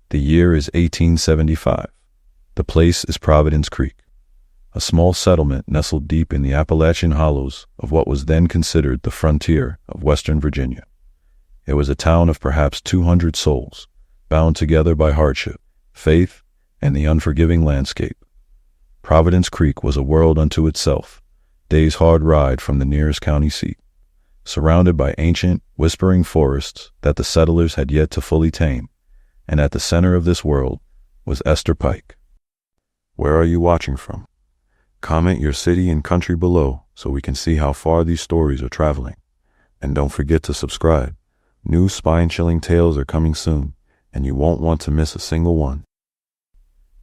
The year is 1875. The place is Providence Creek, a small settlement nestled deep in the Appalachian hollows of what was then considered the frontier of Western Virginia. It was a town of perhaps 200 souls, bound together by hardship, faith, and the unforgiving landscape. Providence Creek was a world unto itself, day's hard ride from the nearest county seat, surrounded by ancient, whispering forests that the settlers had yet to fully tame, and at the center of this world was Esther Pike. Where are you watching from? Comment your city and country below so we can see how far these stories are traveling. And don't forget to subscribe. New spine-chilling tales are coming soon, and you won't want to miss a single one.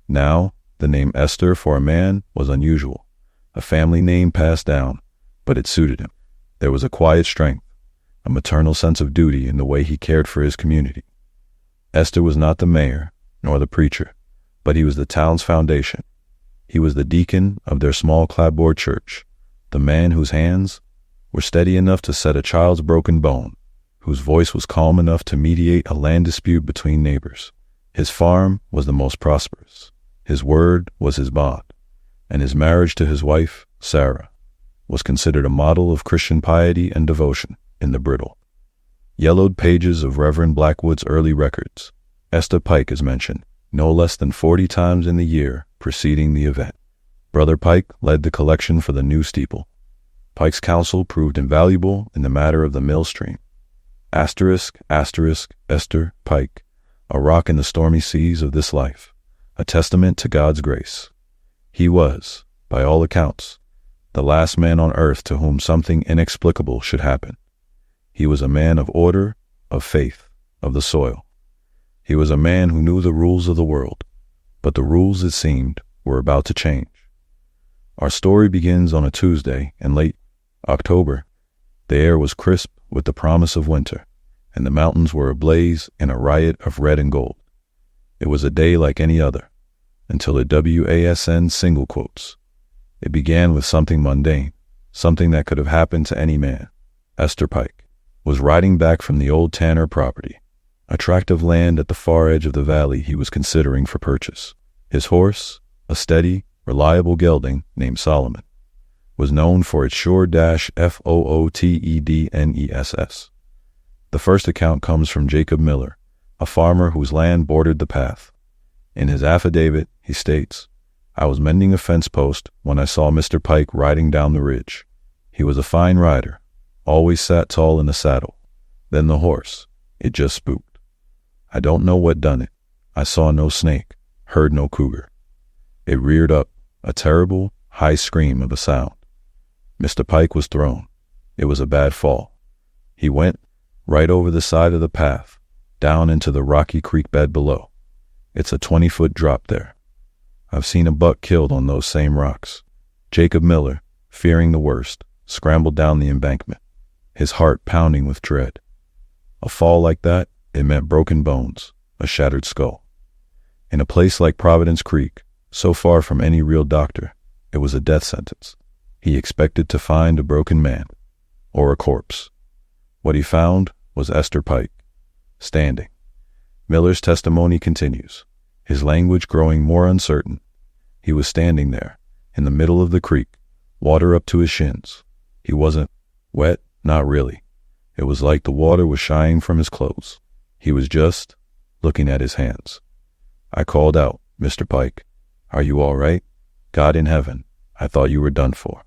Now, the name Esther for a man was unusual, a family name passed down, but it suited him. There was a quiet strength, a maternal sense of duty in the way he cared for his community. Esther was not the mayor, nor the preacher, but he was the town's foundation. He was the deacon of their small clapboard church, the man whose hands were steady enough to set a child's broken bone, whose voice was calm enough to mediate a land dispute between neighbors. His farm was the most prosperous. His word was his bond, and his marriage to his wife, Sarah, was considered a model of Christian piety and devotion in the brittle, yellowed pages of Reverend Blackwood's early records. Esther Pike is mentioned no less than 40 times in the year preceding the event. Brother Pike led the collection for the new steeple. Pike's counsel proved invaluable in the matter of the mill stream. Esther Pike, a rock in the stormy seas of this life, a testament to God's grace. He was, by all accounts, the last man on earth to whom something inexplicable should happen. He was a man of order, of faith, of the soil. He was a man who knew the rules of the world, but the rules, it seemed, were about to change. Our story begins on a Tuesday in late October. The air was crisp with the promise of winter, and the mountains were ablaze in a riot of red and gold. It was a day like any other, until a WASN single quotes. It began with something mundane, something that could have happened to any man. Esther Pike was riding back from the old Tanner property, a tract of land at the far edge of the valley he was considering for purchase. His horse, a steady, reliable gelding named Solomon, was known for its sure dash FOOTEDNESS. The first account comes from Jacob Miller, a farmer whose land bordered the path. In his affidavit, he states, "I was mending a fence post when I saw Mr. Pike riding down the ridge. He was a fine rider, always sat tall in the saddle. Then the horse, it just spooked. I don't know what done it. I saw no snake, heard no cougar. It reared up, a terrible, high scream of a sound. Mr. Pike was thrown. It was a bad fall. He went right over the side of the path, down into the rocky creek bed below. It's a 20-foot drop there. I've seen a buck killed on those same rocks." Jacob Miller, fearing the worst, scrambled down the embankment, his heart pounding with dread. A fall like that, it meant broken bones, a shattered skull. In a place like Providence Creek, so far from any real doctor, it was a death sentence. He expected to find a broken man, or a corpse. What he found was Esther Pike, standing. Miller's testimony continues, his language growing more uncertain. He was standing there, in the middle of the creek, water up to his shins. He wasn't wet, not really. It was like the water was shying from his clothes. He was just looking at his hands. I called out, "Mr. Pike, are you all right? God in heaven, I thought you were done for."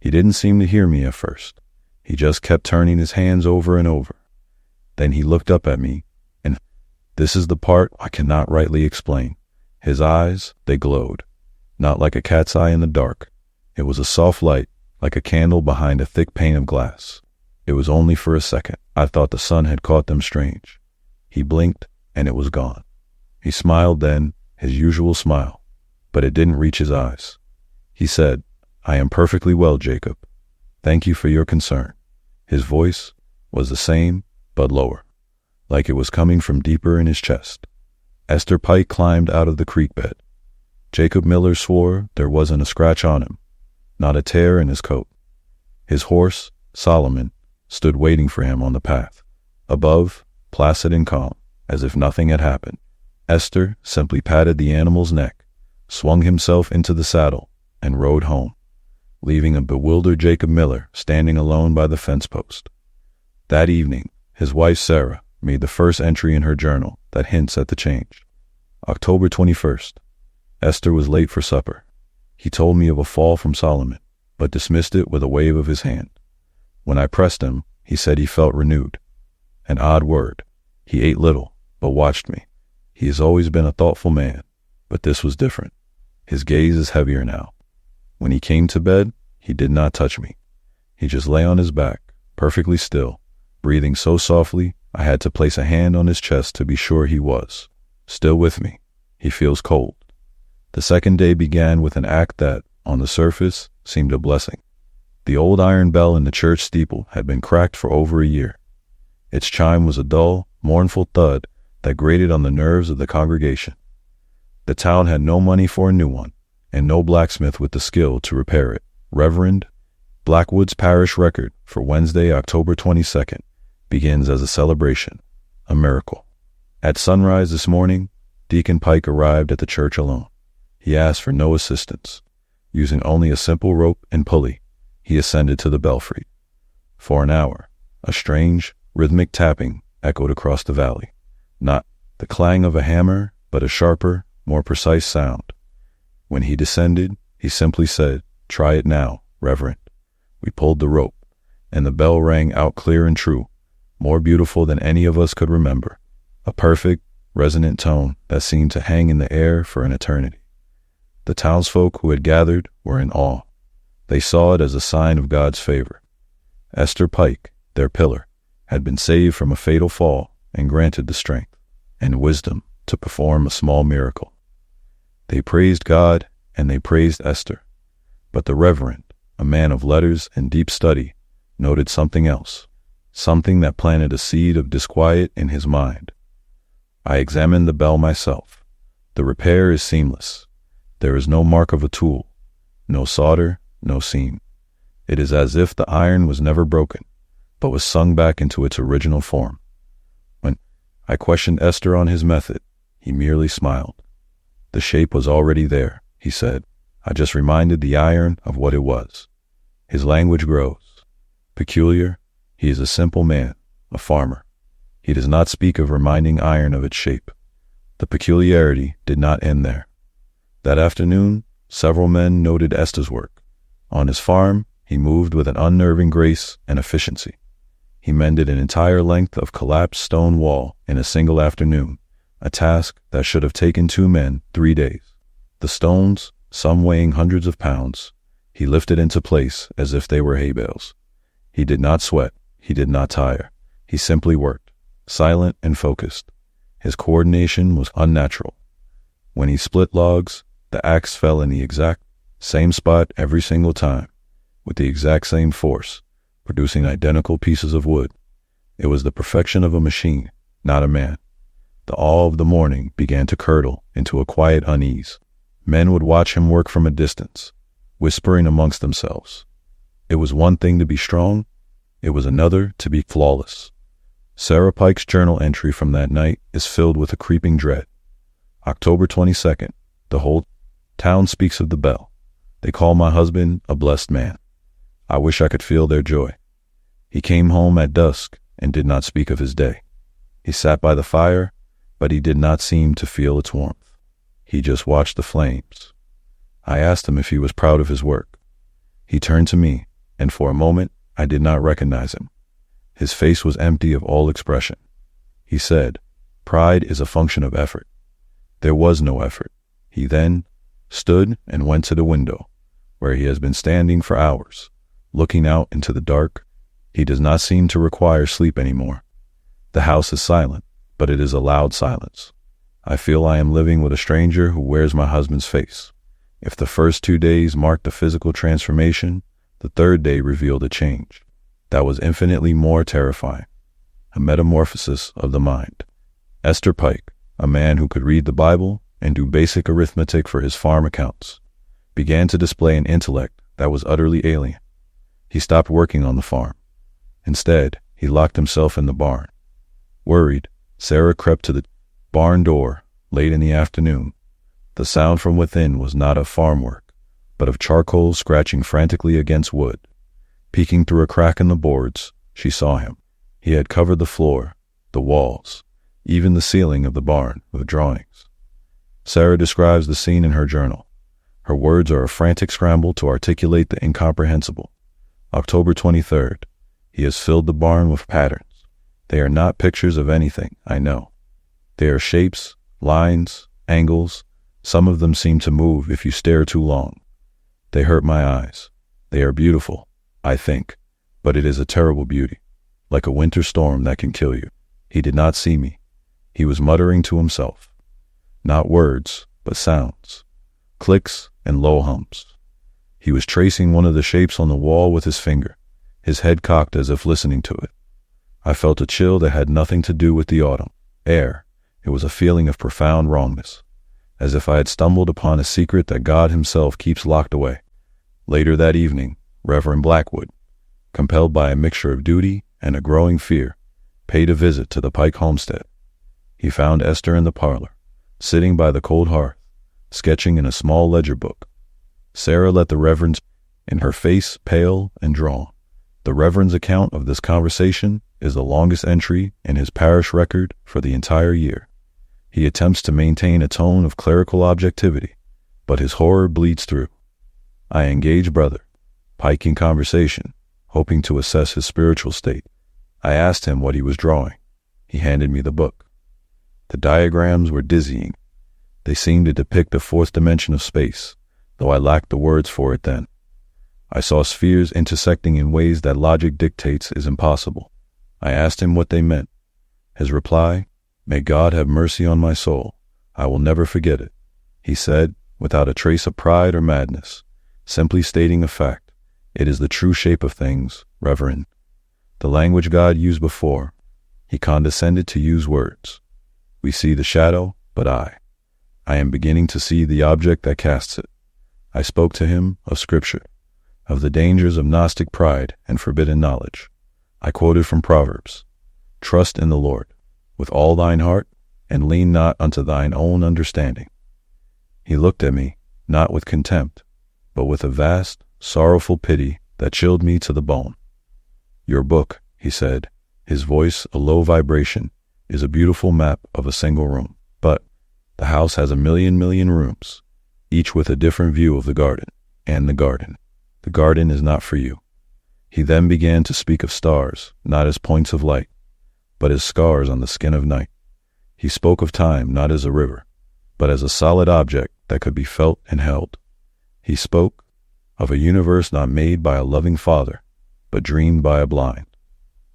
He didn't seem to hear me at first. He just kept turning his hands over and over. Then he looked up at me, and this is the part I cannot rightly explain. His eyes, they glowed, not like a cat's eye in the dark. It was a soft light, like a candle behind a thick pane of glass. It was only for a second. I thought the sun had caught them strange. He blinked, and it was gone. He smiled then, his usual smile, but it didn't reach his eyes. He said, "I am perfectly well, Jacob. Thank you for your concern." His voice was the same, but lower, like it was coming from deeper in his chest. Esther Pike climbed out of the creek bed. Jacob Miller swore there wasn't a scratch on him, not a tear in his coat. His horse, Solomon, stood waiting for him on the path. Above, placid and calm, as if nothing had happened. Esther simply patted the animal's neck, swung himself into the saddle, and rode home, leaving a bewildered Jacob Miller standing alone by the fence post. That evening, his wife Sarah made the first entry in her journal that hints at the change. October 21st. Esther was late for supper. He told me of a fall from Solomon, but dismissed it with a wave of his hand. When I pressed him, he said he felt renewed. An odd word. He ate little, but watched me. He has always been a thoughtful man, but this was different. His gaze is heavier now. When he came to bed, he did not touch me. He just lay on his back, perfectly still, breathing so softly I had to place a hand on his chest to be sure he was still with me. He feels cold. The second day began with an act that, on the surface, seemed a blessing. The old iron bell in the church steeple had been cracked for over a year. Its chime was a dull, mournful thud that grated on the nerves of the congregation. The town had no money for a new one, and no blacksmith with the skill to repair it. Reverend Blackwood's parish record for Wednesday, October 22nd, begins as a celebration, a miracle. At sunrise this morning, Deacon Pike arrived at the church alone. He asked for no assistance. Using only a simple rope and pulley, he ascended to the belfry. For an hour, a strange, rhythmic tapping echoed across the valley. Not the clang of a hammer, but a sharper, more precise sound. When he descended, he simply said, "Try it now, Reverend." We pulled the rope, and the bell rang out clear and true, more beautiful than any of us could remember. A perfect, resonant tone that seemed to hang in the air for an eternity. The townsfolk who had gathered were in awe. They saw it as a sign of God's favor. Esther Pike, their pillar, had been saved from a fatal fall and granted the strength and wisdom to perform a small miracle. They praised God and they praised Esther. But the Reverend, a man of letters and deep study, noted something else, something that planted a seed of disquiet in his mind. I examined the bell myself. The repair is seamless. There is no mark of a tool, no solder, no seam. It is as if the iron was never broken, but was sung back into its original form. When I questioned Esther on his method, he merely smiled. The shape was already there, he said. I just reminded the iron of what it was. His language grows. Peculiar. He is a simple man, a farmer. He does not speak of reminding iron of its shape. The peculiarity did not end there. That afternoon, several men noted Esther's work. On his farm, he moved with an unnerving grace and efficiency. He mended an entire length of collapsed stone wall in a single afternoon, a task that should have taken 2 men 3 days. The stones, some weighing hundreds of pounds, he lifted into place as if they were hay bales. He did not sweat. He did not tire. He simply worked, silent and focused. His coordination was unnatural. When he split logs, the axe fell in the exact same spot every single time, with the exact same force, producing identical pieces of wood. It was the perfection of a machine, not a man. The awe of the morning began to curdle into a quiet unease. Men would watch him work from a distance, whispering amongst themselves. It was one thing to be strong, it was another to be flawless. Sarah Pike's journal entry from that night is filled with a creeping dread. October 22nd, the whole town speaks of the bell. They call my husband a blessed man. I wish I could feel their joy. He came home at dusk and did not speak of his day. He sat by the fire, but he did not seem to feel its warmth. He just watched the flames. I asked him if he was proud of his work. He turned to me, and for a moment I did not recognize him. His face was empty of all expression. He said, "Pride is a function of effort." There was no effort. He then stood and went to the window, where he has been standing for hours, looking out into the dark. He does not seem to require sleep anymore. The house is silent, but it is a loud silence. I feel I am living with a stranger who wears my husband's face. If the first 2 days marked a physical transformation, the third day revealed a change that was infinitely more terrifying, a metamorphosis of the mind. Esther Pike, a man who could read the Bible and do basic arithmetic for his farm accounts, began to display an intellect that was utterly alien. He stopped working on the farm. Instead, he locked himself in the barn. Worried, Sarah crept to the barn door, late in the afternoon. The sound from within was not of farm work, but of charcoal scratching frantically against wood. Peeking through a crack in the boards, she saw him. He had covered the floor, the walls, even the ceiling of the barn with drawings. Sarah describes the scene in her journal. Her words are a frantic scramble to articulate the incomprehensible. October 23rd. He has filled the barn with patterns. They are not pictures of anything, I know. They are shapes, lines, angles. Some of them seem to move if you stare too long. They hurt my eyes. They are beautiful, I think, but it is a terrible beauty, like a winter storm that can kill you. He did not see me. He was muttering to himself. Not words, but sounds. Clicks and low hums. He was tracing one of the shapes on the wall with his finger, his head cocked as if listening to it. I felt a chill that had nothing to do with the autumn air. It was a feeling of profound wrongness, as if I had stumbled upon a secret that God himself keeps locked away. Later that evening, Reverend Blackwood, compelled by a mixture of duty and a growing fear, paid a visit to the Pike homestead. He found Esther in the parlor, sitting by the cold hearth, sketching in a small ledger book. Sarah let the Reverend's in her face pale and drawn. The Reverend's account of this conversation is the longest entry in his parish record for the entire year. He attempts to maintain a tone of clerical objectivity, but his horror bleeds through. I engage Brother Pike in conversation, hoping to assess his spiritual state. I asked him what he was drawing. He handed me the book. The diagrams were dizzying. They seemed to depict a fourth dimension of space, though I lacked the words for it then. I saw spheres intersecting in ways that logic dictates is impossible. I asked him what they meant. His reply, "May God have mercy on my soul. I will never forget it," he said, without a trace of pride or madness, simply stating a fact. It is the true shape of things, Reverend. The language God used before, he condescended to use words. We see the shadow, but I am beginning to see the object that casts it. I spoke to him of Scripture, of the dangers of Gnostic pride and forbidden knowledge. I quoted from Proverbs, "Trust in the Lord with all thine heart, and lean not unto thine own understanding." He looked at me, not with contempt, but with a vast, sorrowful pity that chilled me to the bone. "Your book," he said, his voice a low vibration, "is a beautiful map of a single room. But the house has a million rooms, each with a different view of the garden, and the garden is not for you." He then began to speak of stars, not as points of light, but as scars on the skin of night. He spoke of time not as a river, but as a solid object that could be felt and held. He spoke of a universe not made by a loving Father, but dreamed by a blind,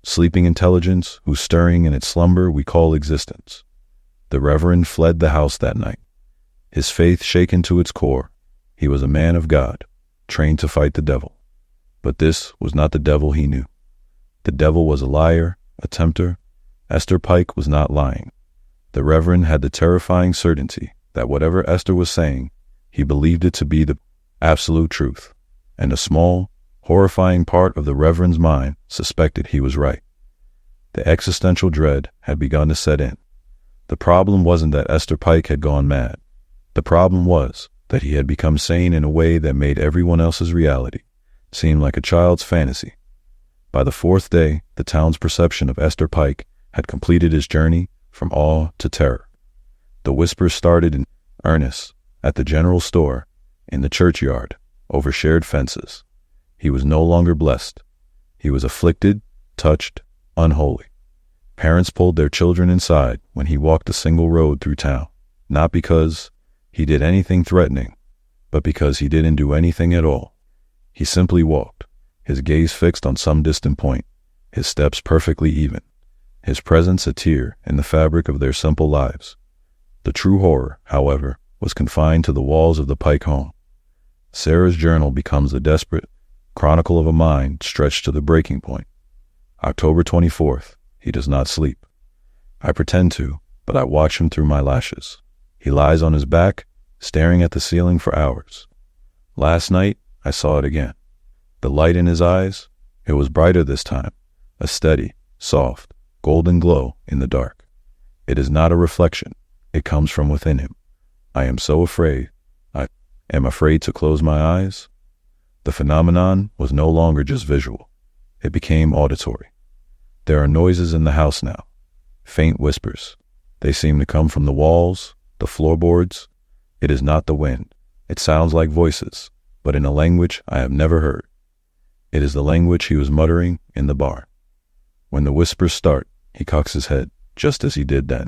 sleeping intelligence whose stirring in its slumber we call existence. The Reverend fled the house that night, his faith shaken to its core. He was a man of God, trained to fight the devil. But this was not the devil he knew. The devil was a liar, a tempter. Esther Pike was not lying. The Reverend had the terrifying certainty that whatever Esther was saying, he believed it to be the absolute truth, and a small, horrifying part of the Reverend's mind suspected he was right. The existential dread had begun to set in. The problem wasn't that Esther Pike had gone mad. The problem was that he had become sane in a way that made everyone else's reality seem like a child's fantasy. By the fourth day, the town's perception of Esther Pike had completed its journey from awe to terror. The whispers started in earnest at the general store, in the churchyard, over shared fences. He was no longer blessed. He was afflicted, touched, unholy. Parents pulled their children inside when he walked a single road through town, not because he did anything threatening, but because he didn't do anything at all. He simply walked, his gaze fixed on some distant point, his steps perfectly even, his presence a tear in the fabric of their simple lives. The true horror, however, was confined to the walls of the Pike home. Sarah's journal becomes the desperate chronicle of a mind stretched to the breaking point. October 24th, he does not sleep. I pretend to, but I watch him through my lashes. He lies on his back, staring at the ceiling for hours. Last night, I saw it again. The light in his eyes, it was brighter this time, a steady, soft, golden glow in the dark. It is not a reflection. It comes from within him. I am so afraid. I am afraid to close my eyes. The phenomenon was no longer just visual. It became auditory. There are noises in the house now. Faint whispers. They seem to come from the walls, the floorboards. It is not the wind. It sounds like voices, but in a language I have never heard. It is the language he was muttering in the barn. When the whispers start, he cocks his head, just as he did then.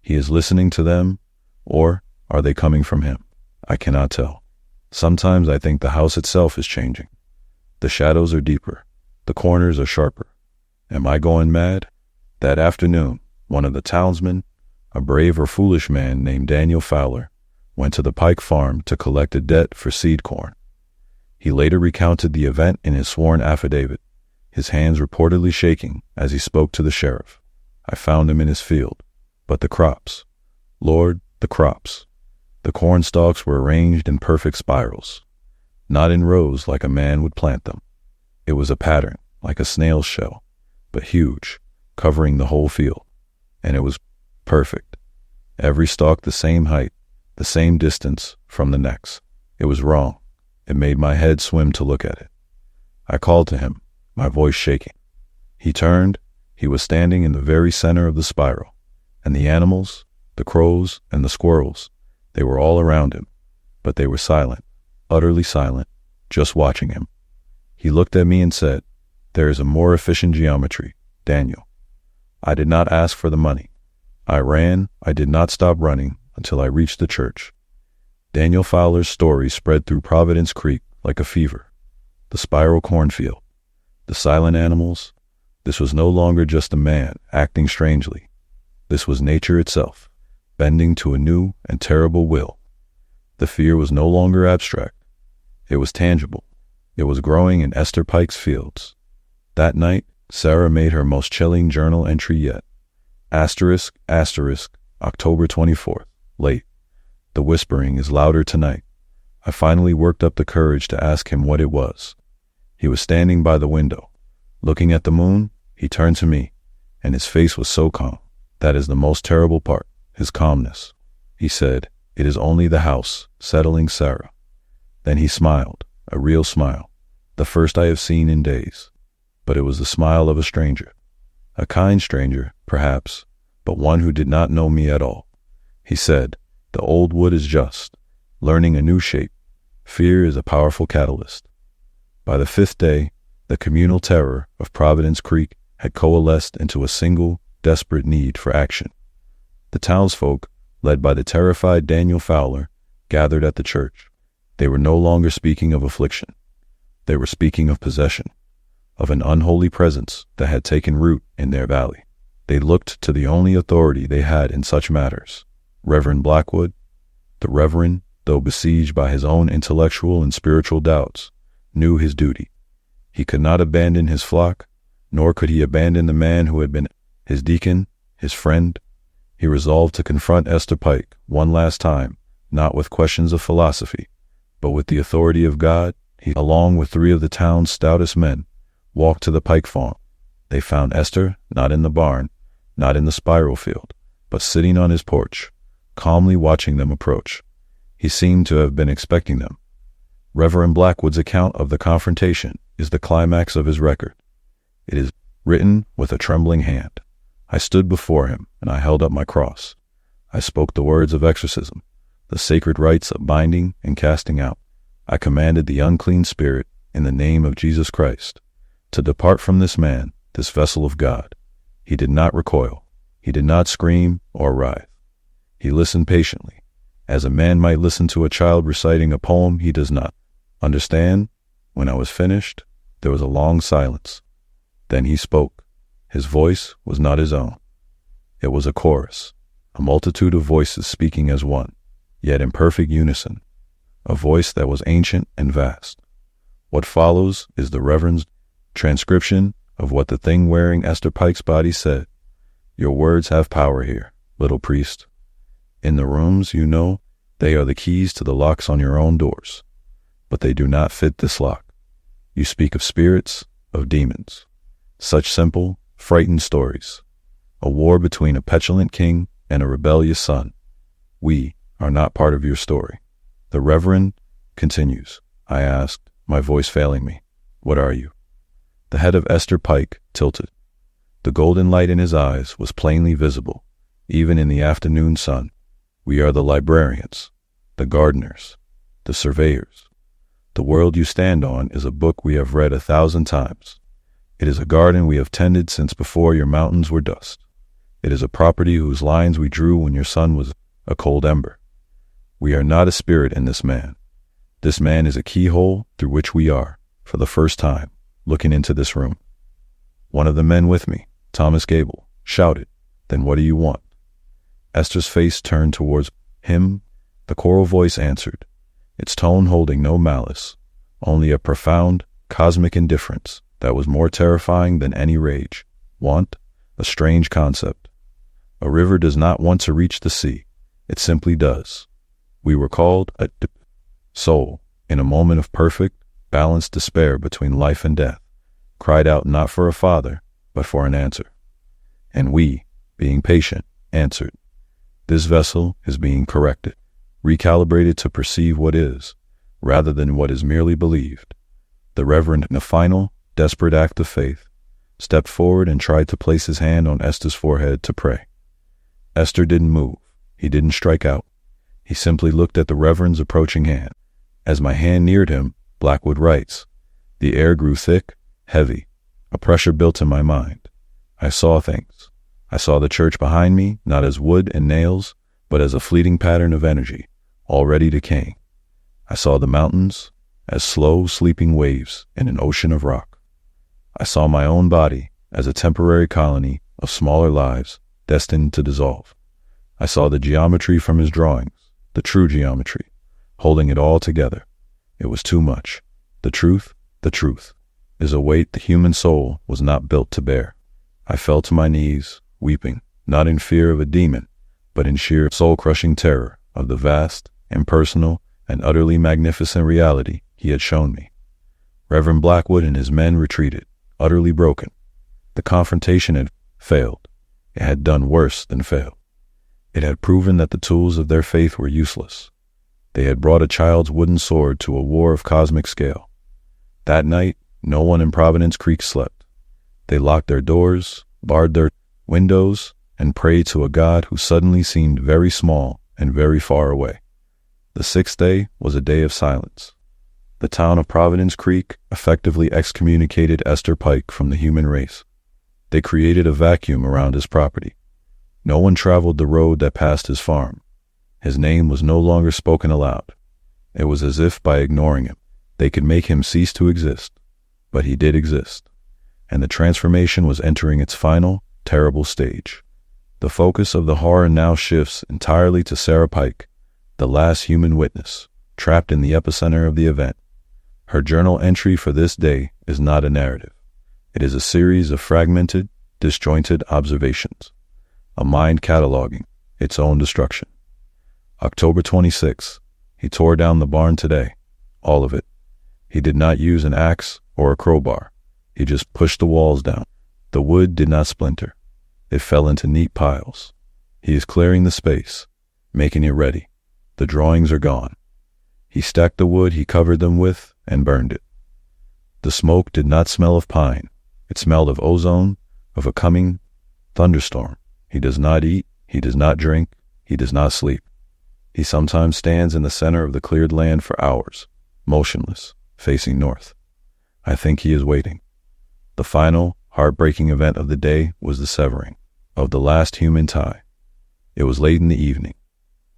He is listening to them, or are they coming from him? I cannot tell. Sometimes I think the house itself is changing. The shadows are deeper. The corners are sharper. Am I going mad? That afternoon, one of the townsmen, a brave or foolish man named Daniel Fowler, went to the Pike farm to collect a debt for seed corn. He later recounted the event in his sworn affidavit, his hands reportedly shaking as he spoke to the sheriff. I found him in his field. But the crops, Lord, the crops. The corn stalks were arranged in perfect spirals, not in rows like a man would plant them. It was a pattern, like a snail's shell, but huge, covering the whole field. And it was perfect. Every stalk the same height, the same distance from the next. It was wrong. It made my head swim to look at it. I called to him, my voice shaking. He turned. He was standing in the very center of the spiral. And the animals, the crows and the squirrels, they were all around him, but they were silent, utterly silent, just watching him. He looked at me and said, "There is a more efficient geometry, Daniel." I did not ask for the money. I ran. I did not stop running until I reached the church. Daniel Fowler's story spread through Providence Creek like a fever. The spiral cornfield, the silent animals. This was no longer just a man acting strangely. This was nature itself, bending to a new and terrible will. The fear was no longer abstract. It was tangible. It was growing in Esther Pike's fields. That night, Sarah made her most chilling journal entry yet. Asterisk, October 24th, late. The whispering is louder tonight. I finally worked up the courage to ask him what it was. He was standing by the window. Looking at the moon, he turned to me, and his face was so calm. That is the most terrible part, his calmness. He said, "It is only the house, settling Sarah." Then he smiled, a real smile, the first I have seen in days. But it was the smile of a stranger. A kind stranger, perhaps, but one who did not know me at all. He said, "The old wood is just, learning a new shape. Fear is a powerful catalyst." By the fifth day, the communal terror of Providence Creek had coalesced into a single, desperate need for action. The townsfolk, led by the terrified Daniel Fowler, gathered at the church. They were no longer speaking of affliction. They were speaking of possession, of an unholy presence that had taken root in their valley. They looked to the only authority they had in such matters, Reverend Blackwood. The Reverend, though besieged by his own intellectual and spiritual doubts, knew his duty. He could not abandon his flock, nor could he abandon the man who had been his deacon, his friend. He resolved to confront Esther Pike one last time, not with questions of philosophy, but with the authority of God. He, along with 3 of the town's stoutest men, walked to the Pike farm. They found Esther not in the barn, not in the spiral field, but sitting on his porch, calmly watching them approach. He seemed to have been expecting them. Reverend Blackwood's account of the confrontation is the climax of his record. It is written with a trembling hand. I stood before him, and I held up my cross. I spoke the words of exorcism, the sacred rites of binding and casting out. I commanded the unclean spirit, in the name of Jesus Christ, to depart from this man, this vessel of God. He did not recoil. He did not scream or writhe. He listened patiently. As a man might listen to a child reciting a poem he does not understand. When I was finished, there was a long silence. Then he spoke. His voice was not his own. It was a chorus, a multitude of voices speaking as one, yet in perfect unison, a voice that was ancient and vast. What follows is the Reverend's transcription of what the thing wearing Esther Pike's body said. "Your words have power here, little priest. In the rooms, you know, they are the keys to the locks on your own doors, but they do not fit this lock. You speak of spirits, of demons. Such simple, frightened stories. A war between a petulant king and a rebellious son. We are not part of your story. The Reverend continues. I asked, my voice failing me, what are you? The head of Esther Pike tilted. The golden light in his eyes was plainly visible, even in the afternoon sun. We are the librarians, the gardeners, the surveyors. The world you stand on is a book we have read 1,000 times. It is a garden we have tended since before your mountains were dust. It is a property whose lines we drew when your sun was a cold ember. We are not a spirit in this man. This man is a keyhole through which we are, for the first time, looking into this room. One of the men with me, Thomas Gable, shouted, then what do you want? Esther's face turned towards him. The choral voice answered, its tone holding no malice, only a profound, cosmic indifference that was more terrifying than any rage. Want? A strange concept. A river does not want to reach the sea. It simply does. We were called a soul, in a moment of perfect, balanced despair between life and death, cried out not for a father, but for an answer. And we, being patient, answered. This vessel is being corrected, recalibrated to perceive what is, rather than what is merely believed. The Reverend, in a final, desperate act of faith, stepped forward and tried to place his hand on Esther's forehead to pray. Esther didn't move. He didn't strike out. He simply looked at the Reverend's approaching hand. As my hand neared him, Blackwood writes, the air grew thick, heavy. A pressure built in my mind. I saw things. I saw the church behind me, not as wood and nails, but as a fleeting pattern of energy, already decaying. I saw the mountains as slow, sleeping waves in an ocean of rock. I saw my own body as a temporary colony of smaller lives destined to dissolve. I saw the geometry from his drawings, the true geometry, holding it all together. It was too much. The truth, is a weight the human soul was not built to bear. I fell to my knees, weeping, not in fear of a demon, but in sheer soul-crushing terror of the vast, impersonal, and utterly magnificent reality he had shown me. Reverend Blackwood and his men retreated, utterly broken. The confrontation had failed. It had done worse than fail. It had proven that the tools of their faith were useless. They had brought a child's wooden sword to a war of cosmic scale. That night, no one in Providence Creek slept. They locked their doors, barred their windows, and prayed to a God who suddenly seemed very small and very far away. The 6th day was a day of silence. The town of Providence Creek effectively excommunicated Esther Pike from the human race. They created a vacuum around his property. No one traveled the road that passed his farm. His name was no longer spoken aloud. It was as if by ignoring him, they could make him cease to exist. But he did exist, and the transformation was entering its final, terrible stage. The focus of the horror now shifts entirely to Sarah Pike, the last human witness, trapped in the epicenter of the event. Her journal entry for this day is not a narrative. It is a series of fragmented, disjointed observations, a mind cataloging its own destruction. October 26. He tore down the barn today, all of it. He did not use an axe or a crowbar. He just pushed the walls down. The wood did not splinter. It fell into neat piles. He is clearing the space, making it ready. The drawings are gone. He stacked the wood he covered them with and burned it. The smoke did not smell of pine. It smelled of ozone, of a coming thunderstorm. He does not eat. He does not drink. He does not sleep. He sometimes stands in the center of the cleared land for hours, motionless, facing north. I think he is waiting. The final, heartbreaking event of the day was the severing of the last human tie. It was late in the evening.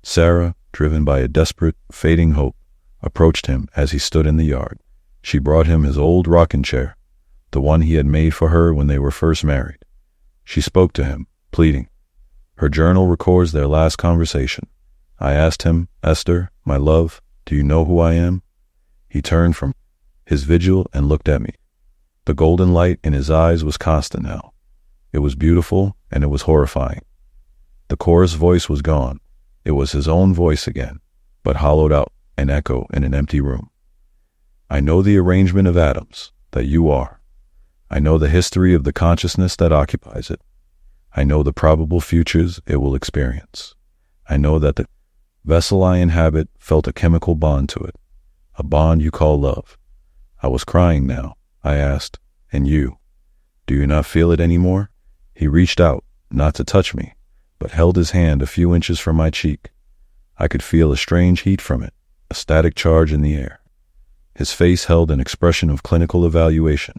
Sarah, driven by a desperate, fading hope, approached him as he stood in the yard. She brought him his old rocking chair, the one he had made for her when they were first married. She spoke to him, pleading. Her journal records their last conversation. I asked him, Esther, my love, do you know who I am? He turned from his vigil and looked at me. The golden light in his eyes was constant now. It was beautiful and it was horrifying. The chorus voice was gone. It was his own voice again, but hollowed out an echo in an empty room. I know the arrangement of atoms that you are. I know the history of the consciousness that occupies it. I know the probable futures it will experience. I know that the Vessel I inhabit felt a chemical bond to it, a bond you call love. I was crying now. I asked, and you? Do you not feel it anymore? He reached out, not to touch me, but held his hand a few inches from my cheek. I could feel a strange heat from it, a static charge in the air. His face held an expression of clinical evaluation.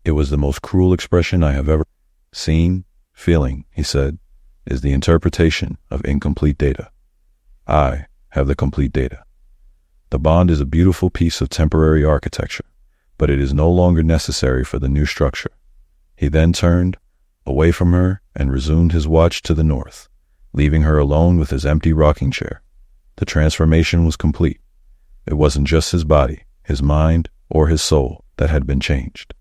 It was the most cruel expression I have ever seen. Feeling, he said, is the interpretation of incomplete data. I have the complete data. The bond is a beautiful piece of temporary architecture, but it is no longer necessary for the new structure. He then turned away from her and resumed his watch to the north, leaving her alone with his empty rocking chair. The transformation was complete. It wasn't just his body, his mind, or his soul that had been changed.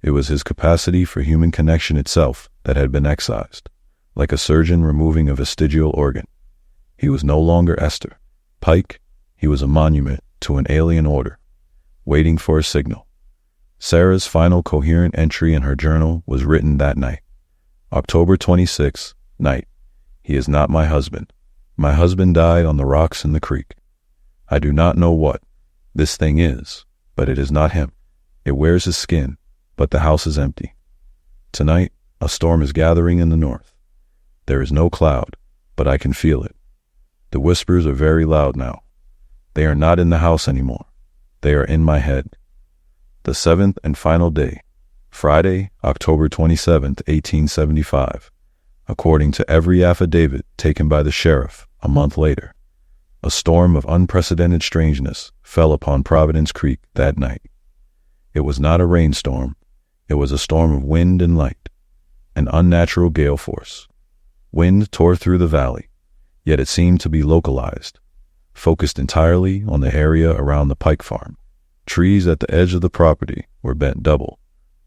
It was his capacity for human connection itself that had been excised, like a surgeon removing a vestigial organ. He was no longer Esther Pike. He was a monument to an alien order, waiting for a signal. Sarah's final coherent entry in her journal was written that night. October 26th, night. He is not my husband. My husband died on the rocks in the creek. I do not know what this thing is, but it is not him. It wears his skin, but the house is empty. Tonight, a storm is gathering in the north. There is no cloud, but I can feel it. The whispers are very loud now. They are not in the house anymore. They are in my head. The seventh and final day, Friday, October 27th, 1875, according to every affidavit taken by the sheriff a month later, a storm of unprecedented strangeness fell upon Providence Creek that night. It was not a rainstorm. It was a storm of wind and light, an unnatural gale force. Wind tore through the valley, yet it seemed to be localized, focused entirely on the area around the Pike farm. Trees at the edge of the property were bent double,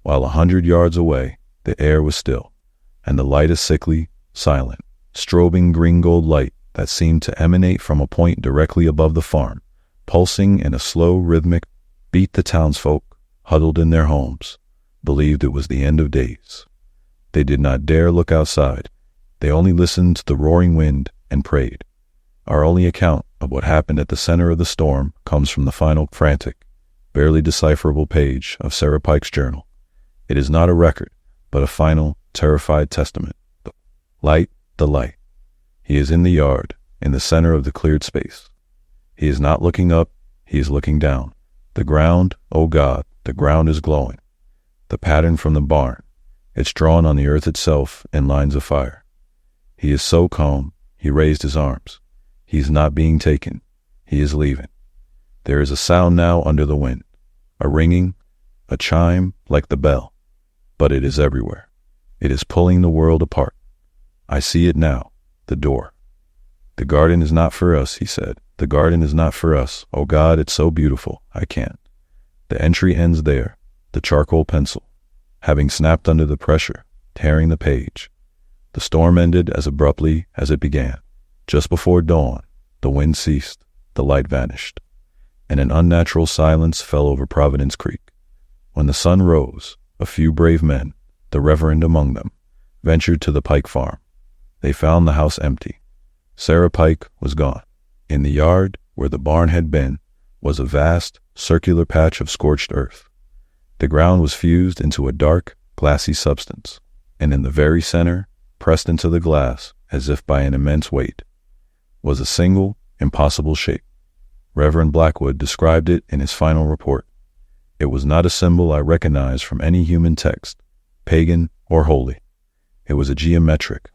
while 100 yards away the air was still, and the light a sickly, silent, strobing green-gold light that seemed to emanate from a point directly above the farm, pulsing in a slow rhythmic beat. The townsfolk, huddled in their homes, believed it was the end of days. They did not dare look outside. They only listened to the roaring wind and prayed. Our only account of what happened at the center of the storm comes from the final frantic, barely decipherable page of Sarah Pike's journal. It is not a record, but a final, terrified testament. The light. He is in the yard, in the center of the cleared space. He is not looking up, he is looking down. The ground, oh God, the ground is glowing. The pattern from the barn, it's drawn on the earth itself in lines of fire. He is so calm, he raised his arms. He is not being taken, he is leaving. There is a sound now under the wind, a ringing, a chime like the bell, but it is everywhere. It is pulling the world apart. I see it now, the door. The garden is not for us, he said. The garden is not for us. Oh God, it's so beautiful. I can't. The entry ends there, the charcoal pencil, having snapped under the pressure, tearing the page. The storm ended as abruptly as it began. Just before dawn, the wind ceased, the light vanished, and an unnatural silence fell over Providence Creek. When the sun rose, a few brave men, the Reverend among them, ventured to the Pike farm. They found the house empty. Sarah Pike was gone. In the yard, where the barn had been, was a vast, circular patch of scorched earth. The ground was fused into a dark, glassy substance, and in the very center, pressed into the glass as if by an immense weight, was a single, impossible shape. Reverend Blackwood described it in his final report. It was not a symbol I recognized from any human text, pagan or holy. It was a geometric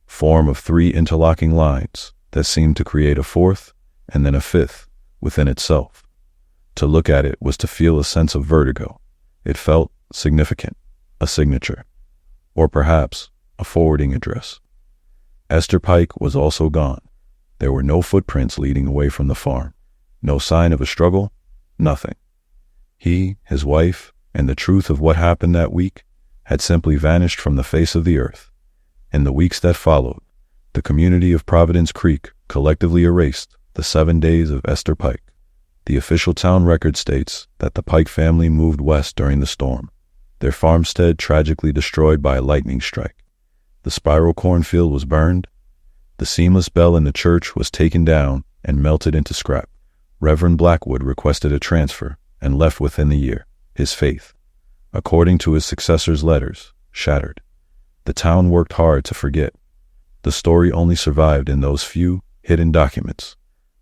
form of 3 interlocking lines that seemed to create a fourth and then a fifth within itself. To look at it was to feel a sense of vertigo. It felt significant, a signature, or perhaps a forwarding address. Esther Pike was also gone. There were no footprints leading away from the farm, no sign of a struggle, nothing. He, his wife, and the truth of what happened that week had simply vanished from the face of the earth. In the weeks that followed, the community of Providence Creek collectively erased the 7 days of Esther Pike. The official town record states that the Pike family moved west during the storm, their farmstead tragically destroyed by a lightning strike. The spiral cornfield was burned. The The seamless bell in the church was taken down and melted into scrap. Reverend Blackwood requested a transfer and left within the year, his faith, according to his successor's letters, shattered. The town worked hard to forget. The story only survived in those few hidden documents,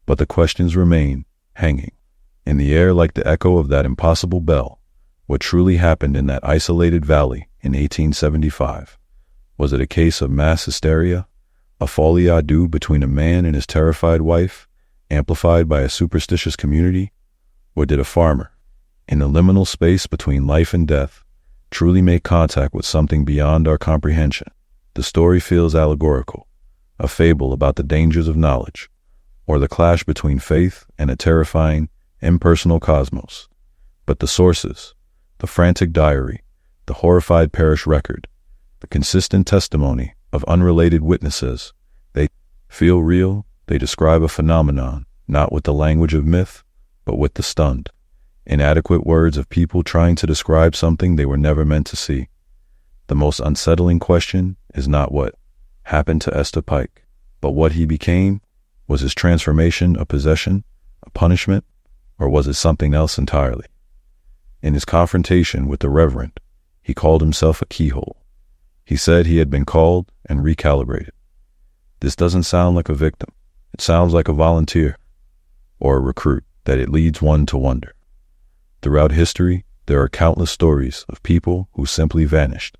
but the questions remain hanging in the air like the echo of that impossible bell. What truly happened in that isolated valley in 1875? Was it a case of mass hysteria, a folie à deux between a man and his terrified wife, amplified by a superstitious community? Or did a farmer, in the liminal space between life and death, truly make contact with something beyond our comprehension? The story feels allegorical, a fable about the dangers of knowledge, or the clash between faith and a terrifying, impersonal cosmos. But the sources, the frantic diary, the horrified parish record, the consistent testimony of unrelated witnesses, they feel real. They describe a phenomenon, not with the language of myth, but with the stunned, inadequate words of people trying to describe something they were never meant to see. The most unsettling question is not what happened to Esther Pike, but what he became. Was his transformation a possession, a punishment, or was it something else entirely? In his confrontation with the Reverend, he called himself a keyhole. He said he had been called and recalibrated. This doesn't sound like a victim. It sounds like a volunteer or a recruit that it leads one to wonder. Throughout history, there are countless stories of people who simply vanished.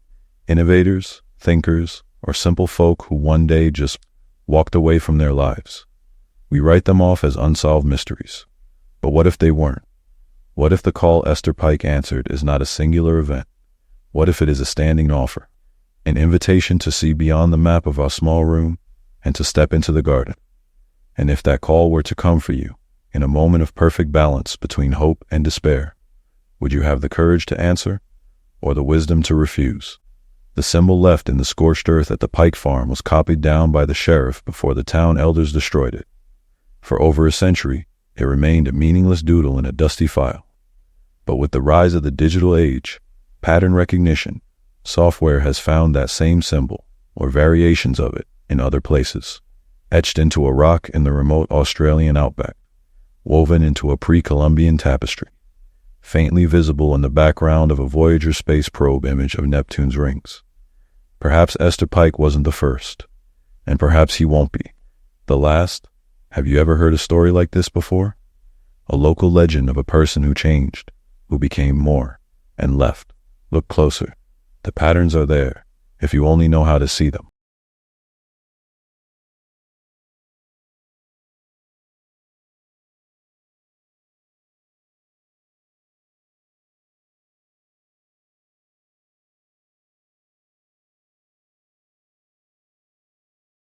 Innovators, thinkers, or simple folk who one day just walked away from their lives. We write them off as unsolved mysteries. But what if they weren't? What if the call Esther Pike answered is not a singular event? What if it is a standing offer, an invitation to see beyond the map of our small room and to step into the garden? And if that call were to come for you in a moment of perfect balance between hope and despair, would you have the courage to answer or the wisdom to refuse? The symbol left in the scorched earth at the Pike farm was copied down by the sheriff before the town elders destroyed it. For over a century, it remained a meaningless doodle in a dusty file. But with the rise of the digital age, pattern recognition, software has found that same symbol, or variations of it, in other places, etched into a rock in the remote Australian outback, woven into a pre-Columbian tapestry, faintly visible in the background of a Voyager space probe image of Neptune's rings. Perhaps Esther Pike wasn't the first, and perhaps he won't be the last. Have you ever heard a story like this before? A local legend of a person who changed, who became more, and left. Look closer. The patterns are there, if you only know how to see them.